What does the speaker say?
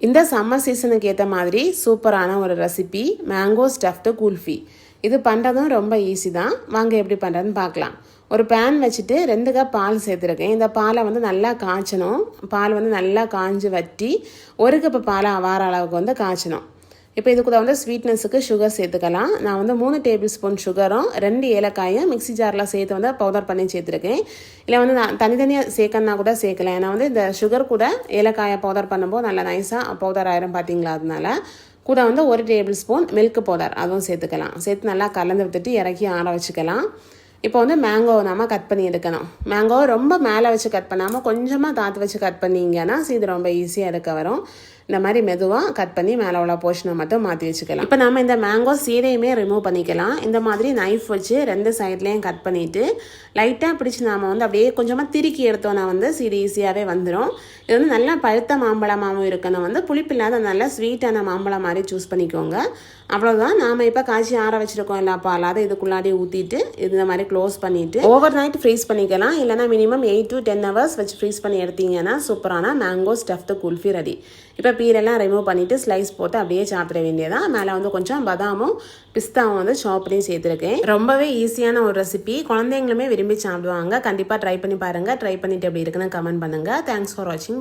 இந்த சம்மர் சீசனுக்கு ஏற்ற மாதிரி சூப்பரான ஒரு ரெசிபி மேங்கோ ஸ்டஃப்டு குல்ஃபி. இது பண்ணுறதும் ரொம்ப ஈஸி தான். வாங்க எப்படி பண்ணுறதுன்னு பார்க்கலாம். ஒரு பேன் வச்சுட்டு 2 கப் பால் சேர்த்துருக்கேன். இந்த பாலை வந்து நல்லா காய்ச்சணும். பால் வந்து நல்லா காய்ஞ்சி வற்றி 1 கப்பு பாலை வார அளவுக்கு வந்து காய்ச்சணும். இப்போ இதுக்கு வந்து ஸ்வீட்னஸுக்கு சுகர் சேர்த்துக்கலாம். நான் வந்து 3 டேபிள் ஸ்பூன் சுகரும் 2 ஏலக்காயும் மிக்ஸி ஜாரில் சேர்த்து வந்து பவுடர் பண்ணி சேர்த்துருக்கேன். இல்லை வந்து நான் தனித்தனியாக சேர்க்கணுன்னா கூட சேர்க்கலாம். ஏன்னா வந்து இந்த சுகர் கூட ஏலக்காயை பவுடர் பண்ணும்போது நல்லா நைஸாக பவுடர் ஆயிரும் பார்த்தீங்களா. அதனால கூட வந்து 1 டேபிள் ஸ்பூன் மில்க் பவுடர் அதுவும் சேர்த்துக்கலாம். சேர்த்து நல்லா கலந்து விட்டுட்டு இறக்கி ஆற வச்சுக்கலாம். இப்போ வந்து மேங்கோவை நம்ம கட் பண்ணி எடுக்கணும். மேங்கோவை ரொம்ப மேலே வச்சு கட் பண்ணாமல் கொஞ்சமாக தாத்து வச்சு கட் பண்ணிங்கன்னா இது ரொம்ப ஈஸியாக எடுக்க வரும். இந்த மாதிரி மெதுவாக கட் பண்ணி மேலே உள்ள போர்ஷனை மட்டும் மாற்றி வச்சுக்கலாம். இப்போ நம்ம இந்த மேங்கோ சீடையுமே ரிமூவ் பண்ணிக்கலாம். இந்த மாதிரி நைஃப் வச்சு 2 சைட்லேயும் கட் பண்ணிவிட்டு லைட்டாக பிடிச்சி நாம் வந்து அப்படியே கொஞ்சமாக திருக்கி எடுத்தோன்னா வந்து சீடை ஈஸியாகவே வந்துடும். இது வந்து நல்லா பழுத்த மாம்பழமாகவும் இருக்கணும். வந்து புளிப்பில்லாத நல்ல ஸ்வீட்டான மாம்பழம் மாதிரி சூஸ் பண்ணிக்கோங்க. அவ்வளோதான். நாம் இப்போ காய்ச்சி ஆற வச்சுருக்கோம் இல்லை பால், அதை இதுக்குள்ளாடி ஊற்றிட்டு இந்த மாதிரி க்ளோஸ் பண்ணிவிட்டு ஓவர் நைட் ஃப்ரீஸ் பண்ணிக்கலாம். இல்லைனா மினிமம் 8 to 10 hours வச்சு ஃப்ரீஸ் பண்ணி எடுத்தீங்கன்னா சூப்பரான மேங்கோ ஸ்டஃப்டு குல்ஃபி ரெடி. இப்போ பீரெல்லாம் ரிமூவ் பண்ணிவிட்டு ஸ்லைஸ் போட்டு அப்படியே சாப்பிட வேண்டியதான். மேலே வந்து கொஞ்சம் பதாமும் பிஸ்தாவும் வந்து சாப் பண்ணி சேர்த்துருக்கேன். ரொம்பவே ஈஸியான ஒரு ரெசிபி. குழந்தைங்களுமே விரும்பி சாப்பிடுவாங்க. கண்டிப்பாக ட்ரை பண்ணி பாருங்கள். ட்ரை பண்ணிவிட்டு எப்படி இருக்குன்னு கமெண்ட் பண்ணுங்கள். தேங்க்ஸ் ஃபார் வாட்சிங்.